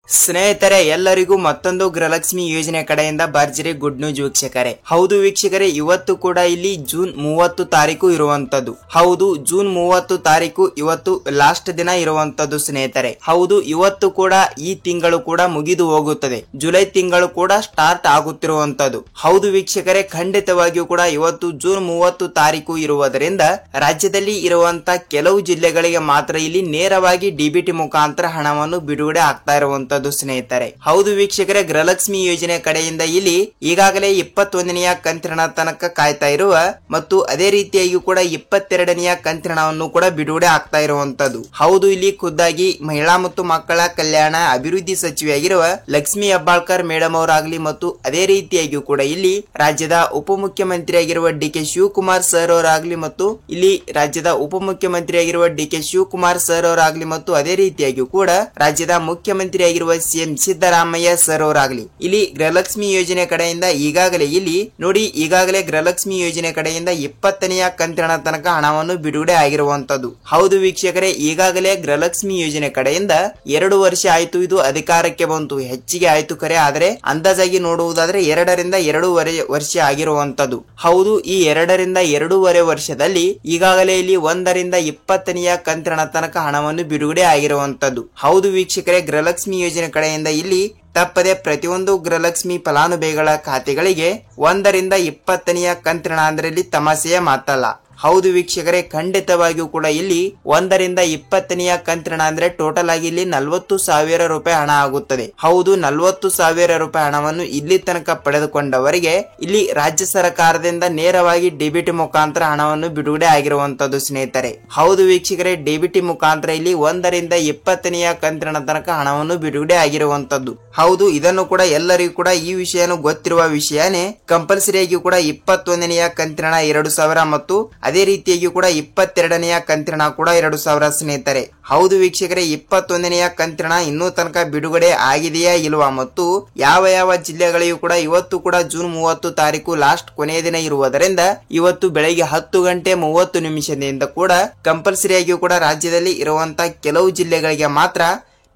ಸ್ನೇಹಿತರೆ, ಎಲ್ಲರಿಗೂ ಮತ್ತೊಂದು ಗೃಹಲಕ್ಷ್ಮಿ ಯೋಜನೆ ಕಡೆಯಿಂದ ಭರ್ಜರಿ ಗುಡ್ ನ್ಯೂಸ್ ವೀಕ್ಷಕರೇ. ಹೌದು ವೀಕ್ಷಕರೇ, ಇವತ್ತು ಕೂಡ ಇಲ್ಲಿ ಜೂನ್ 30 ತಾರೀಕು ಇರುವಂತದ್ದು. ಹೌದು, ಜೂನ್ 30 ತಾರೀಕು ಇವತ್ತು ಲಾಸ್ಟ್ ದಿನ ಇರುವಂತದ್ದು ಸ್ನೇಹಿತರೆ. ಹೌದು, ಇವತ್ತು ಕೂಡ ಈ ತಿಂಗಳು ಕೂಡ ಮುಗಿದು ಹೋಗುತ್ತದೆ. ಜುಲೈ ತಿಂಗಳು ಕೂಡ ಸ್ಟಾರ್ಟ್ ಆಗುತ್ತಿರುವಂತದ್ದು. ಹೌದು ವೀಕ್ಷಕರೇ, ಖಂಡಿತವಾಗಿಯೂ ಕೂಡ ಇವತ್ತು ಜೂನ್ 30 ತಾರೀಕು ಇರುವುದರಿಂದ ರಾಜ್ಯದಲ್ಲಿ ಇರುವಂತ ಕೆಲವು ಜಿಲ್ಲೆಗಳಿಗೆ ಮಾತ್ರ ಇಲ್ಲಿ ನೇರವಾಗಿ ಡಿಬಿಟಿ ಮುಖಾಂತರ ಹಣವನ್ನು ಬಿಡುಗಡೆ ಆಗ್ತಾ ಇರುವಂತದ್ದು ಸ್ನೇಹಿತರೆ. ಹೌದು ವೀಕ್ಷಕರೇ, ಗೃಹಲಕ್ಷ್ಮಿ ಯೋಜನೆ ಕಡೆಯಿಂದ ಇಲ್ಲಿ ಈಗಾಗಲೇ 21ನೆಯ ಕಂತಿನ ತನಕ ಕಾಯ್ತಾ ಇರುವ ಮತ್ತು ಅದೇ ರೀತಿಯಾಗಿ ಕೂಡ 22ನೆಯ ಕಂತಿನವನ್ನು ಕೂಡ ಬಿಡುಗಡೆ ಆಗ್ತಾ ಇರುವಂತದ್ದು. ಹೌದು, ಇಲ್ಲಿ ಖುದ್ದಾಗಿ ಮಹಿಳಾ ಮತ್ತು ಮಕ್ಕಳ ಕಲ್ಯಾಣ ಅಭಿವೃದ್ಧಿ ಸಚಿವೆಯಾಗಿರುವ ಲಕ್ಷ್ಮಿ ಹೆಬ್ಬಾಳ್ಕರ್ ಮೇಡಮ್ ಅವರಾಗ್ಲಿ ಮತ್ತು ಅದೇ ರೀತಿಯಾಗಿ ಕೂಡ ಇಲ್ಲಿ ರಾಜ್ಯದ ಉಪಮುಖ್ಯಮಂತ್ರಿಯಾಗಿರುವ ಡಿ.ಕೆ. ಶಿವಕುಮಾರ್ ಸರ್ ಅವರಾಗ್ಲಿ ಮತ್ತು ಇಲ್ಲಿ ರಾಜ್ಯದ ಉಪಮುಖ್ಯಮಂತ್ರಿಯಾಗಿರುವ ಡಿ.ಕೆ. ಶಿವಕುಮಾರ್ ಸರ್ ಅವರಾಗ್ಲಿ ಮತ್ತು ಅದೇ ರೀತಿಯಾಗಿ ಕೂಡ ರಾಜ್ಯದ ಮುಖ್ಯಮಂತ್ರಿಯಾಗಿರುವ ಸಿಎಂ ಸಿದ್ದರಾಮಯ್ಯ ಸರ್ ಅವರಾಗ್ಲಿ ಇಲ್ಲಿ ಗೃಹಲಕ್ಷ್ಮಿ ಯೋಜನೆ ಕಡೆಯಿಂದ ಈಗಾಗಲೇ ಗೃಹಲಕ್ಷ್ಮಿ ಯೋಜನೆ ಕಡೆಯಿಂದ 20ನೆಯ ಕಂತಿನ ತನಕ ಹಣವನ್ನು ಬಿಡುಗಡೆ ಆಗಿರುವಂತದ್ದು. ಹೌದು ವೀಕ್ಷಕರೇ, ಈಗಾಗಲೇ ಗೃಹಲಕ್ಷ್ಮಿ ಯೋಜನೆ ಕಡೆಯಿಂದ 2 ವರ್ಷ ಆಯ್ತು ಇದು ಅಧಿಕಾರಕ್ಕೆ ಬಂತು. ಹೆಚ್ಚಿಗೆ ಆಯ್ತು ಖರೆ, ಆದರೆ ಅಂದಾಜಾಗಿ ನೋಡುವುದಾದ್ರೆ 2 ರಿಂದ 2.5 ವರ್ಷ ಆಗಿರುವಂತದ್ದು. ಹೌದು, ಈ 2 ರಿಂದ 2.5 ವರ್ಷದಲ್ಲಿ ಈಗಾಗಲೇ ಇಲ್ಲಿ 1 ರಿಂದ 20ನೆಯ ಕಂತಿನ ತನಕ ಹಣವನ್ನು ಬಿಡುಗಡೆ ಆಗಿರುವಂತದ್ದು. ಹೌದು ವೀಕ್ಷಕರೇ, ಗೃಹಲಕ್ಷ್ಮಿ ಯೋಜನೆ ಕಡೆಯಿಂದ ಇಲ್ಲಿ ತಪ್ಪದೆ ಪ್ರತಿಯೊಂದು ಗೃಹಲಕ್ಷ್ಮಿ ಫಲಾನುಭವಿಗಳ ಖಾತೆಗಳಿಗೆ 1 ರಿಂದ 20ನೆಯ ಕಂತಿನ ಅಂದ್ರೆ ಇಲ್ಲಿ ತಮಾಷೆಯ ಮಾತಲ್ಲ. ಹೌದು ವೀಕ್ಷಕರೇ, ಖಂಡಿತವಾಗಿಯೂ ಕೂಡ ಇಲ್ಲಿ 1 ರಿಂದ 20ನೆಯ ಕಂತಿನ ಅಂದ್ರೆ ಟೋಟಲ್ ಆಗಿ ಇಲ್ಲಿ 40,000 ರೂಪಾಯಿ ಹಣ ಆಗುತ್ತದೆ. ಹೌದು, 40,000 ರೂಪಾಯಿ ಹಣವನ್ನು ಇಲ್ಲಿ ತನಕ ಪಡೆದುಕೊಂಡವರಿಗೆ ಇಲ್ಲಿ ರಾಜ್ಯ ಸರ್ಕಾರದಿಂದ ನೇರವಾಗಿ ಡಿಬಿಟಿ ಮುಖಾಂತರ ಹಣವನ್ನು ಬಿಡುಗಡೆ ಆಗಿರುವಂತದ್ದು ಸ್ನೇಹಿತರೆ. ಹೌದು ವೀಕ್ಷಕರೇ, ಡಿಬಿಟಿ ಮುಖಾಂತರ ಇಲ್ಲಿ 1 ರಿಂದ 20ನೆಯ ಕಂತಿನ ತನಕ ಹಣವನ್ನು ಬಿಡುಗಡೆ ಆಗಿರುವಂತದ್ದು. ಹೌದು, ಇದನ್ನು ಕೂಡ ಎಲ್ಲರಿಗೂ ಕೂಡ ಈ ವಿಷಯನು ಗೊತ್ತಿರುವ ವಿಷಯನೇ. ಕಂಪಲ್ಸರಿಯಾಗಿ ಕೂಡ 21ನೆಯ ಕಂತಿನ 2,000 ಮತ್ತು ಅದೇ ರೀತಿಯಾಗಿ ಕೂಡ 22ನೆಯ ಕಂತಿನ ಕೂಡ 2,000 ಸ್ನೇಹಿತರೆ. ಹೌದು ವೀಕ್ಷಕರೇ, 21ನೆಯ ಕಂತಿನ ಇನ್ನೂ ತನಕ ಬಿಡುಗಡೆ ಆಗಿದೆಯಾ ಇಲ್ವಾ ಮತ್ತು ಯಾವ ಜಿಲ್ಲೆಗಳಿಗೂ ಕೂಡ ಇವತ್ತು ಕೂಡ ಜೂನ್ 30 ತಾರೀಕು ಲಾಸ್ಟ್ ಕೊನೆಯ ದಿನ ಇರುವುದರಿಂದ ಇವತ್ತು ಬೆಳಗ್ಗೆ 10 ಗಂಟೆ 30 ನಿಮಿಷದಿಂದ ಕೂಡ ಕಂಪಲ್ಸರಿಯಾಗಿ ಕೂಡ ರಾಜ್ಯದಲ್ಲಿ ಇರುವಂತ ಕೆಲವು ಜಿಲ್ಲೆಗಳಿಗೆ ಮಾತ್ರ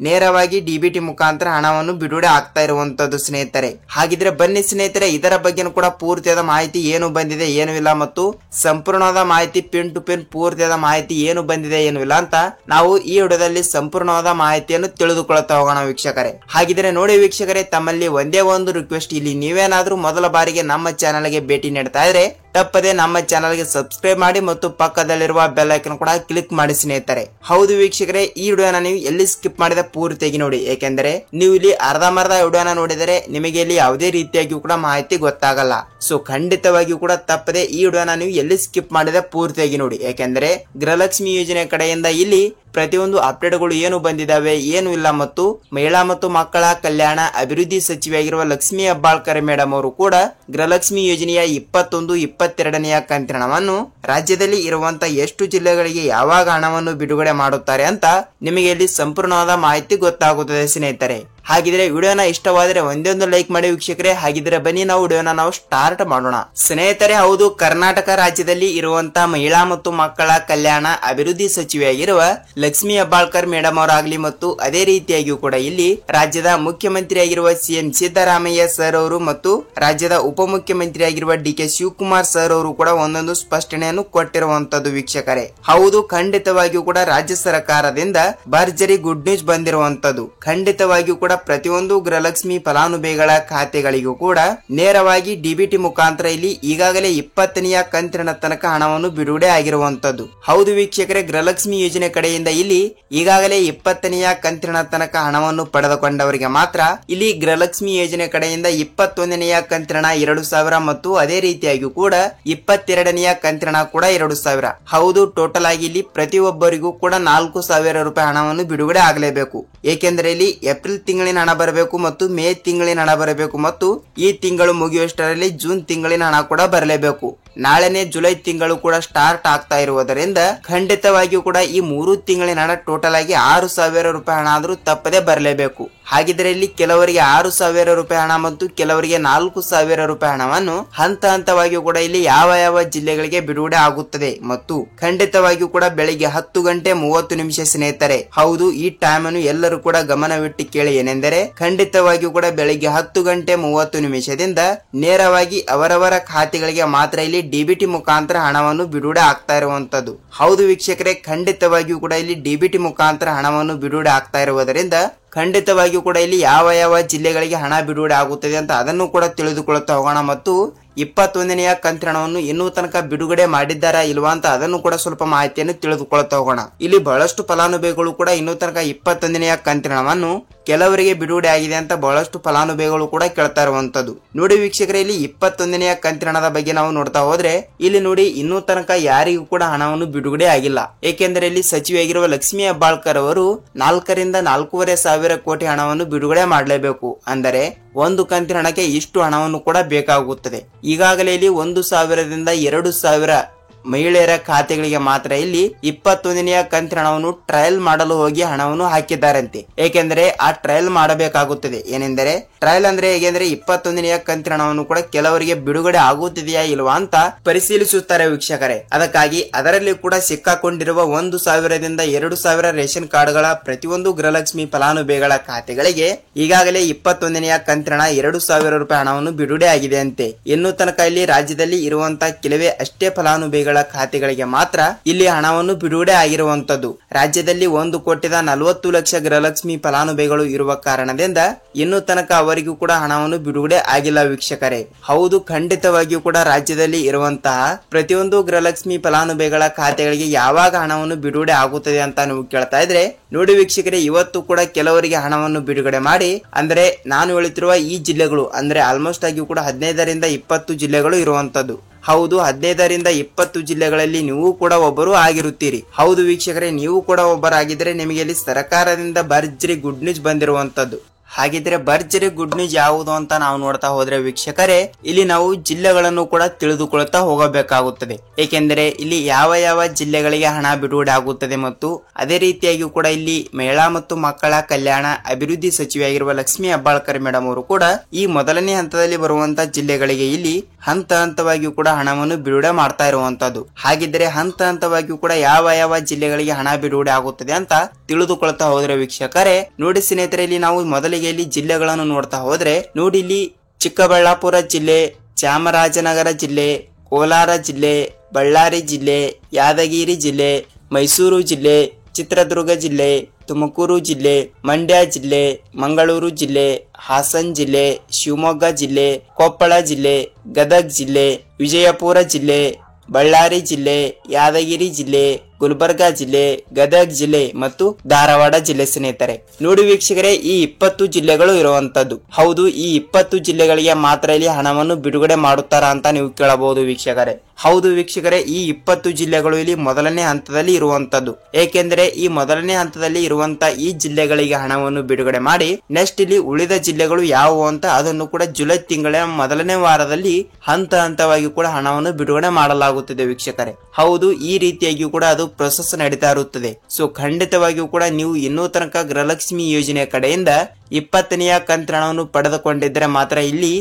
ನೇರವಾಗಿ ಡಿಬಿಟಿ ಮುಖಾಂತರ ಹಣವನ್ನು ಬಿಡುಗಡೆ ಆಗ್ತಾ ಇರುವಂತದ್ದು ಸ್ನೇಹಿತರೆ. ಹಾಗಿದ್ರೆ ಬನ್ನಿ ಸ್ನೇಹಿತರೆ, ಇದರ ಬಗ್ಗೆ ಕೂಡ ಪೂರ್ತಿಯಾದ ಮಾಹಿತಿ ಏನು ಬಂದಿದೆ ಏನು ಇಲ್ಲ ಮತ್ತು ಸಂಪೂರ್ಣವಾದ ಮಾಹಿತಿ ಪಿನ್ ಟು ಪಿನ್ ಪೂರ್ತಿಯಾದ ಮಾಹಿತಿ ಏನು ಬಂದಿದೆ ಏನು ಇಲ್ಲ ಅಂತ ನಾವು ಈ ವಿಡಿಯೋದಲ್ಲಿ ಸಂಪೂರ್ಣವಾದ ಮಾಹಿತಿಯನ್ನು ತಿಳಿದುಕೊಳ್ಳುತ್ತಾ ಹೋಗೋಣ ವೀಕ್ಷಕರೇ. ಹಾಗಿದ್ರೆ ನೋಡಿ ವೀಕ್ಷಕರೇ, ತಮ್ಮಲ್ಲಿ ಒಂದೇ ಒಂದು ರಿಕ್ವೆಸ್ಟ್, ಇಲ್ಲಿ ನೀವೇನಾದ್ರೂ ಮೊದಲ ಬಾರಿಗೆ ನಮ್ಮ ಚಾನೆಲ್ಗೆ ಭೇಟಿ ನೀಡ್ತಾ ಇದ್ರೆ ತಪ್ಪದೆ ನಮ್ಮ ಚಾನೆಲ್ಗೆ ಸಬ್ಸ್ಕ್ರೈಬ್ ಮಾಡಿ ಮತ್ತು ಪಕ್ಕದಲ್ಲಿರುವ ಬೆಲ್ ಐಕನ್ ಕೂಡ ಕ್ಲಿಕ್ ಮಾಡಿ ಸ್ನೇಹಿತರೆ. ಹೌದು ವೀಕ್ಷಕರೇ, ಈ ವಿಡಿಯೋನ ನೀವು ಎಲ್ಲಿ ಸ್ಕಿಪ್ ಮಾಡಿದ ಪೂರ್ತಿಯಾಗಿ ನೋಡಿ, ಏಕೆಂದರೆ ನೀವು ಇಲ್ಲಿ ಅರ್ಧಂಬರ್ಧ ವಿಡಿಯೋನ ನೋಡಿದರೆ ನಿಮಗೆ ಇಲ್ಲಿ ಯಾವುದೇ ರೀತಿಯಾಗಿ ಕೂಡ ಮಾಹಿತಿ ಗೊತ್ತಾಗಲ್ಲ. ಸೊ ಖಂಡಿತವಾಗಿಯೂ ಕೂಡ ತಪ್ಪದೆ ಈ ವಿಡಿಯೋನ ನೀವು ಎಲ್ಲಿ ಸ್ಕಿಪ್ ಮಾಡಿದ ಪೂರ್ತಿಯಾಗಿ ನೋಡಿ, ಏಕೆಂದರೆ ಗೃಹಲಕ್ಷ್ಮಿ ಯೋಜನೆ ಕಡೆಯಿಂದ ಇಲ್ಲಿ ಪ್ರತಿಯೊಂದು ಅಪ್ಡೇಟ್ಗಳು ಏನು ಬಂದಿದ್ದಾವೆ ಏನು ಇಲ್ಲ ಮತ್ತು ಮಹಿಳಾ ಮತ್ತು ಮಕ್ಕಳ ಕಲ್ಯಾಣ ಅಭಿವೃದ್ಧಿ ಸಚಿವೆಯಾಗಿರುವ ಲಕ್ಷ್ಮಿ ಹೆಬ್ಬಾಳ್ಕರ್ ಮೇಡಮ್ ಅವರು ಕೂಡ ಗೃಹಲಕ್ಷ್ಮಿ ಯೋಜನೆಯ 21, 22ನೆಯ ಕಂತಿನವನ್ನು ರಾಜ್ಯದಲ್ಲಿ ಇರುವಂತ ಎಷ್ಟು ಜಿಲ್ಲೆಗಳಿಗೆ ಯಾವಾಗ ಹಣವನ್ನು ಬಿಡುಗಡೆ ಮಾಡುತ್ತಾರೆ ಅಂತ ನಿಮಗೆ ಇಲ್ಲಿ ಸಂಪೂರ್ಣವಾದ ಮಾಹಿತಿ ಗೊತ್ತಾಗುತ್ತದೆ ಸ್ನೇಹಿತರೆ. ಹಾಗಿದ್ರೆ ವಿಡಿಯೋನ ಇಷ್ಟವಾದರೆ ಒಂದೊಂದು ಲೈಕ್ ಮಾಡಿ ವೀಕ್ಷಕರೇ. ಹಾಗಿದ್ರೆ ಬನ್ನಿ ನಾವು ವಿಡಿಯೋನ ಸ್ಟಾರ್ಟ್ ಮಾಡೋಣ ಸ್ನೇಹಿತರೆ. ಹೌದು, ಕರ್ನಾಟಕ ರಾಜ್ಯದಲ್ಲಿ ಇರುವಂತ ಮಹಿಳಾ ಮತ್ತು ಮಕ್ಕಳ ಕಲ್ಯಾಣ ಅಭಿವೃದ್ಧಿ ಸಚಿವೆಯಾಗಿರುವ ಲಕ್ಷ್ಮಿ ಹೆಬ್ಬಾಳ್ಕರ್ ಮೇಡಮ್ ಅವರಾಗ್ಲಿ ಮತ್ತು ಅದೇ ರೀತಿಯಾಗಿ ಕೂಡ ಇಲ್ಲಿ ರಾಜ್ಯದ ಮುಖ್ಯಮಂತ್ರಿಯಾಗಿರುವ ಸಿಎಂ ಸಿದ್ದರಾಮಯ್ಯ ಸರ್ ಅವರು ಮತ್ತು ರಾಜ್ಯದ ಉಪಮುಖ್ಯಮಂತ್ರಿಯಾಗಿರುವ ಡಿ.ಕೆ. ಶಿವಕುಮಾರ್ ಸರ್ ಅವರು ಕೂಡ ಒಂದೊಂದು ಸ್ಪಷ್ಟನೆಯನ್ನು ಕೊಟ್ಟಿರುವಂತದ್ದು ವೀಕ್ಷಕರೇ. ಹೌದು, ಖಂಡಿತವಾಗಿಯೂ ಕೂಡ ರಾಜ್ಯ ಸರ್ಕಾರದಿಂದ ಭರ್ಜರಿ ಗುಡ್ ನ್ಯೂಸ್ ಬಂದಿರುವಂತದ್ದು. ಖಂಡಿತವಾಗಿಯೂ ಕೂಡ ಪ್ರತಿಯೊಂದು ಗೃಹಲಕ್ಷ್ಮಿ ಫಲಾನುಭವಿಗಳ ಖಾತೆಗಳಿಗೂ ಕೂಡ ನೇರವಾಗಿ ಡಿಬಿಟಿ ಮುಖಾಂತರ ಇಲ್ಲಿ ಈಗಾಗಲೇ 20ನೆಯ ಕಂತಿನ ತನಕ ಹಣವನ್ನು ಬಿಡುಗಡೆ ಆಗಿರುವಂತದ್ದು. ಹೌದು ವೀಕ್ಷಕರೇ, ಗೃಹಲಕ್ಷ್ಮಿ ಯೋಜನೆ ಕಡೆಯಿಂದ ಇಲ್ಲಿ ಈಗಾಗಲೇ 20ನೆಯ ಕಂತಿನ ತನಕ ಹಣವನ್ನು ಪಡೆದುಕೊಂಡವರಿಗೆ ಮಾತ್ರ ಇಲ್ಲಿ ಗೃಹಲಕ್ಷ್ಮಿ ಯೋಜನೆ ಕಡೆಯಿಂದ 21ನೆಯ ಕಂತಿನ 2,000 ಮತ್ತು ಅದೇ ರೀತಿಯಾಗಿ ಕೂಡ 22ನೆಯ ಕಂತಿನ ಕೂಡ 2,000. ಹೌದು, ಟೋಟಲ್ ಆಗಿ ಇಲ್ಲಿ ಪ್ರತಿಯೊಬ್ಬರಿಗೂ ಕೂಡ 4,000 ರೂಪಾಯಿ ಹಣವನ್ನು ಬಿಡುಗಡೆ ಆಗಲೇಬೇಕು. ಏಕೆಂದರೆ ಇಲ್ಲಿ ಏಪ್ರಿಲ್ ತಿಂಗಳಿನ ಹಣ ಬರಬೇಕು ಮತ್ತು ಮೇ ತಿಂಗಳಿನ ಹಣ ಬರಬೇಕು ಮತ್ತು ಈ ತಿಂಗಳು ಮುಗಿಯುವಷ್ಟರಲ್ಲಿ ಜೂನ್ ತಿಂಗಳಿನ ಹಣ ಕೂಡ ಬರಲೇಬೇಕು. ನಾಳೆನೆ ಜುಲೈ ತಿಂಗಳು ಕೂಡ ಸ್ಟಾರ್ಟ್ ಆಗ್ತಾ ಇರುವುದರಿಂದ ಖಂಡಿತವಾಗಿಯೂ ಕೂಡ ಈ 3 ತಿಂಗಳಿನ ಹಣ ಟೋಟಲ್ ಆಗಿ 6,000 ರೂಪಾಯಿ ಹಣ ಆದ್ರೂ ತಪ್ಪದೆ ಬರಲೇಬೇಕು. ಹಾಗಿದ್ರೆ ಇಲ್ಲಿ ಕೆಲವರಿಗೆ 6,000 ರೂಪಾಯಿ ಹಣ ಮತ್ತು ಕೆಲವರಿಗೆ 4,000 ರೂಪಾಯಿ ಹಣವನ್ನು ಹಂತ ಹಂತವಾಗಿಯೂ ಕೂಡ ಇಲ್ಲಿ ಯಾವ ಯಾವ ಜಿಲ್ಲೆಗಳಿಗೆ ಬಿಡುಗಡೆ ಆಗುತ್ತದೆ ಮತ್ತು ಖಂಡಿತವಾಗಿಯೂ ಕೂಡ ಬೆಳಿಗ್ಗೆ 10 ಗಂಟೆ 30 ನಿಮಿಷ ಸ್ನೇಹಿತರೆ. ಹೌದು, ಈ ಟೈಮ್ ಅನ್ನು ಎಲ್ಲರೂ ಕೂಡ ಗಮನವಿಟ್ಟು ಕೇಳಿ. ಏನೆಂದರೆ ಖಂಡಿತವಾಗಿಯೂ ಕೂಡ ಬೆಳಿಗ್ಗೆ 10 ಗಂಟೆ 30 ನಿಮಿಷದಿಂದ ನೇರವಾಗಿ ಅವರವರ ಖಾತೆಗಳಿಗೆ ಮಾತ್ರ ಇಲ್ಲಿ ಡಿಬಿಟಿ ಮುಖಾಂತರ ಹಣವನ್ನು ಬಿಡುಗಡೆ ಆಗ್ತಾ ಇರುವಂತದ್ದು. ಹೌದು ವೀಕ್ಷಕರೇ, ಖಂಡಿತವಾಗಿಯೂ ಕೂಡ ಇಲ್ಲಿ ಡಿಬಿಟಿ ಮುಖಾಂತರ ಹಣವನ್ನು ಬಿಡುಗಡೆ ಆಗ್ತಾ ಇರುವುದರಿಂದ ಖಂಡಿತವಾಗಿಯೂ ಕೂಡ ಇಲ್ಲಿ ಯಾವ ಯಾವ ಜಿಲ್ಲೆಗಳಿಗೆ ಹಣ ಬಿಡುಗಡೆ ಆಗುತ್ತದೆ ಅಂತ ಅದನ್ನು ಕೂಡ ತಿಳಿದುಕೊಳ್ಳುತ್ತಾ ಹೋಗೋಣ. ಮತ್ತು 21ನೆಯ ಕಂತಿನವನ್ನು ಇನ್ನೂ ತನಕ ಬಿಡುಗಡೆ ಮಾಡಿದ್ದಾರಾ ಇಲ್ವಾ ಅಂತ ಅದನ್ನು ಕೂಡ ಸ್ವಲ್ಪ ಮಾಹಿತಿಯನ್ನು ತಿಳಿದುಕೊಳ್ಳುತ್ತಾ ಹೋಗೋಣ. ಇಲ್ಲಿ ಬಹಳಷ್ಟು ಫಲಾನುಭವಿಗಳು ಕೂಡ ಇನ್ನೂ ತನಕ 21ನೆಯ ಕಂತಿನವನ್ನು ಕೆಲವರಿಗೆ ಬಿಡುಗಡೆ ಆಗಿದೆ ಅಂತ ಬಹಳಷ್ಟು ಫಲಾನುಭವಿಗಳು ಕೂಡ ಕೇಳ್ತಾ ಇರುವಂತದ್ದು. ನೋಡಿ ವೀಕ್ಷಕರೇ, ಇಲ್ಲಿ 21ನೆಯ ಕಂತಿನದ ಬಗ್ಗೆ ನಾವು ನೋಡ್ತಾ ಹೋದ್ರೆ ಇಲ್ಲಿ ನೋಡಿ ಇನ್ನೂ ತನಕ ಯಾರಿಗೂ ಕೂಡ ಹಣವನ್ನು ಬಿಡುಗಡೆ ಆಗಿಲ್ಲ. ಏಕೆಂದರೆ ಇಲ್ಲಿ ಸಚಿವೆಯಾಗಿರುವ ಲಕ್ಷ್ಮೀ ಹೆಬ್ಬಾಳ್ಕರ್ ಅವರು 4 ರಿಂದ 4,500 ಕೋಟಿ ಹಣವನ್ನು ಬಿಡುಗಡೆ ಮಾಡಲೇಬೇಕು. ಅಂದರೆ ಒಂದು ಕಂತಿನ ಹಣಕ್ಕೆ ಇಷ್ಟು ಹಣವನ್ನು ಕೂಡ ಬೇಕಾಗುತ್ತದೆ. ಈಗಾಗಲೇ ಇಲ್ಲಿ 1,000 ರಿಂದ 2,000 ಮಹಿಳೆಯರ ಖಾತೆಗಳಿಗೆ ಮಾತ್ರ ಇಲ್ಲಿ 21ನೆಯ ಕಂತಿನ ಹಣವನ್ನು ಟ್ರಯಲ್ ಮಾಡಲು ಹೋಗಿ ಹಣವನ್ನು ಹಾಕಿದ್ದಾರಂತೆ. ಏಕೆಂದರೆ ಆ ಟ್ರಯಲ್ ಮಾಡಬೇಕಾಗುತ್ತದೆ. ಏನೆಂದರೆ ಟ್ರಯಲ್ ಅಂದ್ರೆ ಹೇಗೆಂದ್ರೆ 21ನೆಯ ಕಂತಿನ ಹಣವನ್ನು ಕೂಡ ಕೆಲವರಿಗೆ ಬಿಡುಗಡೆ ಆಗುತ್ತಿದೆಯಾ ಇಲ್ವಾ ಅಂತ ಪರಿಶೀಲಿಸುತ್ತಾರೆ ವೀಕ್ಷಕರೇ. ಅದಕ್ಕಾಗಿ ಅದರಲ್ಲಿ ಕೂಡ ಸಿಕ್ಕಾಕೊಂಡಿರುವ 1,000 ರಿಂದ 2,000 ರೇಷನ್ ಕಾರ್ಡ್ಗಳ ಪ್ರತಿಯೊಂದು ಗೃಹಲಕ್ಷ್ಮಿ ಫಲಾನುಭವಿಗಳ ಖಾತೆಗಳಿಗೆ ಈಗಾಗಲೇ 21ನೆಯ ಕಂತಿನ 2,000 ರೂಪಾಯಿ ಹಣವನ್ನು ಬಿಡುಗಡೆ ಆಗಿದೆ ಅಂತೆ. ಇನ್ನೂ ತನಕ ಇಲ್ಲಿ ರಾಜ್ಯದಲ್ಲಿ ಇರುವಂತಹ ಕೆಲವೇ ಅಷ್ಟೇ ಫಲಾನುಭವಿಗಳ ಖಾತೆಗಳಿಗೆ ಮಾತ್ರ ಇಲ್ಲಿ ಹಣವನ್ನು ಬಿಡುಗಡೆ ಆಗಿರುವಂತದ್ದು. ರಾಜ್ಯದಲ್ಲಿ 1,40,00,000 ಗೃಹಲಕ್ಷ್ಮಿ ಫಲಾನುಭವಿಗಳು ಇರುವ ಕಾರಣದಿಂದ ಇನ್ನೂ ತನಕ ಅವರಿಗೂ ಕೂಡ ಹಣವನ್ನು ಬಿಡುಗಡೆ ಆಗಿಲ್ಲ ವೀಕ್ಷಕರೇ. ಹೌದು, ಖಂಡಿತವಾಗಿಯೂ ಕೂಡ ರಾಜ್ಯದಲ್ಲಿ ಇರುವಂತಹ ಪ್ರತಿಯೊಂದು ಗೃಹಲಕ್ಷ್ಮಿ ಫಲಾನುಭವಿಗಳ ಖಾತೆಗಳಿಗೆ ಯಾವಾಗ ಹಣವನ್ನು ಬಿಡುಗಡೆ ಆಗುತ್ತದೆ ಅಂತ ನೀವು ಕೇಳ್ತಾ ಇದ್ರೆ ನೋಡಿ ವೀಕ್ಷಕರೇ, ಇವತ್ತು ಕೂಡ ಕೆಲವರಿಗೆ ಹಣವನ್ನು ಬಿಡುಗಡೆ ಮಾಡಿ, ಅಂದ್ರೆ ನಾನು ಹೇಳುತ್ತಿರುವ ಈ ಜಿಲ್ಲೆಗಳು ಅಂದ್ರೆ ಆಲ್ಮೋಸ್ಟ್ ಆಗಿ ಕೂಡ 15 ರಿಂದ 20 ಜಿಲ್ಲೆಗಳು ಇರುವಂತದ್ದು. ಹೌದು, 15 ರಿಂದ 20 ಜಿಲ್ಲೆಗಳಲ್ಲಿ ನೀವು ಕೂಡ ಒಬ್ಬರು ಆಗಿರುತ್ತೀರಿ. ಹೌದು ವೀಕ್ಷಕರೇ, ನೀವು ಕೂಡ ಒಬ್ಬರಾಗಿದ್ರೆ ನಿಮಗೆ ಇಲ್ಲಿ ಸರ್ಕಾರದಿಂದ ಭರ್ಜರಿ ಗುಡ್ ನ್ಯೂಸ್ ಬಂದಿರುವಂತದ್ದು. ಹಾಗಿದ್ರೆ ಭರ್ಜರಿ ಗುಡ್ ನ್ಯೂಸ್ ಯಾವುದು ಅಂತ ನಾವು ನೋಡ್ತಾ ಹೋದ್ರೆ ವೀಕ್ಷಕರೇ, ಇಲ್ಲಿ ನಾವು ಜಿಲ್ಲೆಗಳನ್ನು ಕೂಡ ತಿಳಿದುಕೊಳ್ತಾ ಹೋಗಬೇಕಾಗುತ್ತದೆ. ಏಕೆಂದರೆ ಇಲ್ಲಿ ಯಾವ ಯಾವ ಜಿಲ್ಲೆಗಳಿಗೆ ಹಣ ಬಿಡುಗಡೆ ಆಗುತ್ತದೆ ಮತ್ತು ಅದೇ ರೀತಿಯಾಗಿ ಕೂಡ ಇಲ್ಲಿ ಮಹಿಳಾ ಮತ್ತು ಮಕ್ಕಳ ಕಲ್ಯಾಣ ಅಭಿವೃದ್ಧಿ ಸಚಿವೆಯಾಗಿರುವ ಲಕ್ಷ್ಮೀ ಹೆಬ್ಬಾಳ್ಕರ್ ಮೇಡಮ್ ಅವರು ಕೂಡ ಈ ಮೊದಲನೇ ಹಂತದಲ್ಲಿ ಬರುವಂತಹ ಜಿಲ್ಲೆಗಳಿಗೆ ಇಲ್ಲಿ ಹಂತ ಹಂತವಾಗಿಯೂ ಕೂಡ ಹಣವನ್ನು ಬಿಡುಗಡೆ ಮಾಡ್ತಾ ಇರುವಂತದ್ದು. ಹಾಗಿದ್ರೆ ಹಂತ ಹಂತವಾಗಿಯೂ ಕೂಡ ಯಾವ ಯಾವ ಜಿಲ್ಲೆಗಳಿಗೆ ಹಣ ಬಿಡುಗಡೆ ಆಗುತ್ತದೆ ಅಂತ ತಿಳಿದುಕೊಳ್ತಾ ಹೋದ್ರೆ ವೀಕ್ಷಕರೇ, ನೋಡಿ ಸ್ನೇಹಿತರೆ, ಇಲ್ಲಿ ನಾವು ಮೊದಲಿಗೆ ಇಲ್ಲಿ ಜಿಲ್ಲೆಗಳನ್ನು ನೋಡ್ತಾ ಹೋದ್ರೆ ನೋಡಿ ಇಲ್ಲಿ ಚಿಕ್ಕಬಳ್ಳಾಪುರ ಜಿಲ್ಲೆ, ಚಾಮರಾಜನಗರ ಜಿಲ್ಲೆ, ಕೋಲಾರ ಜಿಲ್ಲೆ, ಬಳ್ಳಾರಿ ಜಿಲ್ಲೆ, ಯಾದಗಿರಿ ಜಿಲ್ಲೆ, ಮೈಸೂರು ಜಿಲ್ಲೆ, ಚಿತ್ರದುರ್ಗ ಜಿಲ್ಲೆ, ತುಮಕೂರು ಜಿಲ್ಲೆ, ಮಂಡ್ಯ ಜಿಲ್ಲೆ, ಮಂಗಳೂರು ಜಿಲ್ಲೆ, ಹಾಸನ್ ಜಿಲ್ಲೆ, ಶಿವಮೊಗ್ಗ ಜಿಲ್ಲೆ, ಕೊಪ್ಪಳ ಜಿಲ್ಲೆ, ಗದಗ್ ಜಿಲ್ಲೆ, ವಿಜಯಪುರ ಜಿಲ್ಲೆ, ಬಳ್ಳಾರಿ ಜಿಲ್ಲೆ, ಯಾದಗಿರಿ ಜಿಲ್ಲೆ, ಗುಲ್ಬರ್ಗಾ ಜಿಲ್ಲೆ, ಗದಗ್ ಜಿಲ್ಲೆ ಮತ್ತು ಧಾರವಾಡ ಜಿಲ್ಲೆ ಸ್ನೇಹಿತರೆ. ನೋಡಿ ವೀಕ್ಷಕರೇ, ಈ 20 ಜಿಲ್ಲೆಗಳು ಇರುವಂತದ್ದು. ಹೌದು, ಈ 20 ಜಿಲ್ಲೆಗಳಿಗೆ ಮಾತ್ರ ಇಲ್ಲಿ ಹಣವನ್ನು ಬಿಡುಗಡೆ ಮಾಡುತ್ತಾರಾ ಅಂತ ನೀವು ಕೇಳಬಹುದು ವೀಕ್ಷಕರೇ. ಹೌದು ವೀಕ್ಷಕರೇ, ಈ 20 ಜಿಲ್ಲೆಗಳು ಇಲ್ಲಿ ಮೊದಲನೇ ಹಂತದಲ್ಲಿ ಇರುವಂತದ್ದು. ಏಕೆಂದರೆ ಈ ಮೊದಲನೇ ಹಂತದಲ್ಲಿ ಇರುವಂತ ಈ ಜಿಲ್ಲೆಗಳಿಗೆ ಹಣವನ್ನು ಬಿಡುಗಡೆ ಮಾಡಿ ನೆಕ್ಸ್ಟ್ ಇಲ್ಲಿ ಉಳಿದ ಜಿಲ್ಲೆಗಳು ಯಾವುವು ಅಂತ ಅದನ್ನು ಕೂಡ ಜುಲೈ ತಿಂಗಳ ಮೊದಲನೇ ವಾರದಲ್ಲಿ ಹಂತ ಹಂತವಾಗಿ ಕೂಡ ಹಣವನ್ನು ಬಿಡುಗಡೆ ಮಾಡಲಾಗುತ್ತದೆ ವೀಕ್ಷಕರೇ. ಹೌದು, ಈ ರೀತಿಯಾಗಿಯೂ ಕೂಡ ಅದು ಪ್ರೊಸೆಸ್ ನಡೀತಾ ಇರುತ್ತದೆ. ಸೊ ಖಂಡಿತವಾಗಿಯೂ ಕೂಡ ನೀವು ಇನ್ನೂ ತನಕ ಗೃಹಲಕ್ಷ್ಮಿ ಯೋಜನೆ ಕಡೆಯಿಂದ 20ನೆಯ ಕಂತಿನ ಹಣವನ್ನು ಪಡೆದುಕೊಂಡಿದ್ದರೆ ಮಾತ್ರ ಇಲ್ಲಿ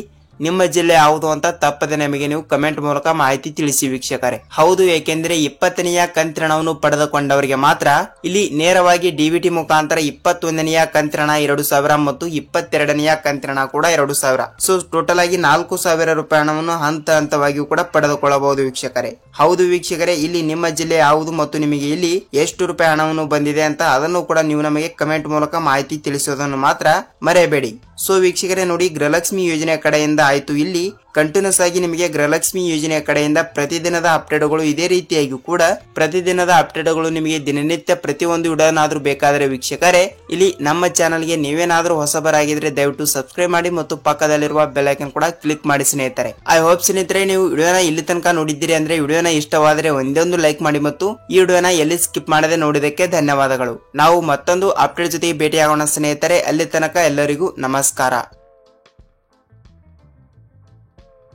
ನಿಮ್ಮ ಜಿಲ್ಲೆ ಯಾವುದು ಅಂತ ತಪ್ಪದೆ ನಮಗೆ ನೀವು ಕಮೆಂಟ್ ಮೂಲಕ ಮಾಹಿತಿ ತಿಳಿಸಿ ವೀಕ್ಷಕರೇ. ಹೌದು, ಏಕೆಂದ್ರೆ 20ನೆಯ ಕಂತಿನ ಹಣವನ್ನು ಪಡೆದುಕೊಂಡವರಿಗೆ ಮಾತ್ರ ಇಲ್ಲಿ ನೇರವಾಗಿ ಡಿಬಿಟಿ ಮುಖಾಂತರ 21ನೆಯ ಕಂತಿನ ಹಣ 2,000 ಮತ್ತು 22ನೆಯ ಕಂತಿನ ಹಣ ಕೂಡ 2,000. ಸೊ ಟೋಟಲ್ ಆಗಿ 4,000 ರೂಪಾಯಿ ಹಣವನ್ನು ಹಂತ ಹಂತವಾಗಿಯೂ ಕೂಡ ಪಡೆದುಕೊಳ್ಳಬಹುದು ವೀಕ್ಷಕರೇ. ಹೌದು ವೀಕ್ಷಕರೇ, ಇಲ್ಲಿ ನಿಮ್ಮ ಜಿಲ್ಲೆ ಯಾವುದು ಮತ್ತು ನಿಮಗೆ ಇಲ್ಲಿ ಎಷ್ಟು ರೂಪಾಯಿ ಹಣವನ್ನು ಬಂದಿದೆ ಅಂತ ಅದನ್ನು ಕೂಡ ನೀವು ನಮಗೆ ಕಮೆಂಟ್ ಮೂಲಕ ಮಾಹಿತಿ ತಿಳಿಸೋದನ್ನು ಮಾತ್ರ ಮರೆಯಬೇಡಿ. ಸೊ ವೀಕ್ಷಕರೇ, ನೋಡಿ ಗೃಹಲಕ್ಷ್ಮಿ ಯೋಜನೆ ಕಡೆಯಿಂದ ಆಯ್ತು. ಇಲ್ಲಿ ಕಂಟಿನ್ಯೂಸ್ ಆಗಿ ನಿಮಗೆ ಗೃಹಲಕ್ಷ್ಮಿ ಯೋಜನೆಯ ಕಡೆಯಿಂದ ಪ್ರತಿದಿನದ ಅಪ್ಡೇಟ್ಗಳು ಇದೇ ರೀತಿಯಾಗಿ ಕೂಡ ಪ್ರತಿದಿನದ ಅಪ್ಡೇಟ್ಗಳು ನಿಮಗೆ ದಿನನಿತ್ಯ ಪ್ರತಿಯೊಂದು ವಿಡಿಯೋನಾದ್ರೂ ಬೇಕಾದರೆ ವೀಕ್ಷಕರೇ, ಇಲ್ಲಿ ನಮ್ಮ ಚಾನಲ್ಗೆ ನೀವೇನಾದ್ರೂ ಹೊಸಬರಾಗಿದ್ರೆ ದಯವಿಟ್ಟು ಸಬ್ಸ್ಕ್ರೈಬ್ ಮಾಡಿ ಮತ್ತು ಪಕ್ಕದಲ್ಲಿರುವ ಬೆಲ್ ಐಕನ್ ಕೂಡ ಕ್ಲಿಕ್ ಮಾಡಿ ಸ್ನೇಹಿತರೆ. ಐ ಹೋಪ್ ಸ್ನೇಹಿತರೆ ನೀವು ವಿಡಿಯೋನ ಇಲ್ಲಿ ತನಕ ನೋಡಿದ್ದೀರಿ ಅಂದ್ರೆ ವಿಡಿಯೋನ ಇಷ್ಟವಾದರೆ ಒಂದೊಂದು ಲೈಕ್ ಮಾಡಿ ಮತ್ತು ಈ ವಿಡಿಯೋನ ಎಲ್ಲಿ ಸ್ಕಿಪ್ ಮಾಡದೆ ನೋಡಿದಕ್ಕೆ ಧನ್ಯವಾದಗಳು. ನಾವು ಮತ್ತೊಂದು ಅಪ್ಡೇಟ್ ಜೊತೆಗೆ ಭೇಟಿಯಾಗೋಣ ಸ್ನೇಹಿತರೆ. ಅಲ್ಲಿ ತನಕ ಎಲ್ಲರಿಗೂ ನಮಸ್ಕಾರ.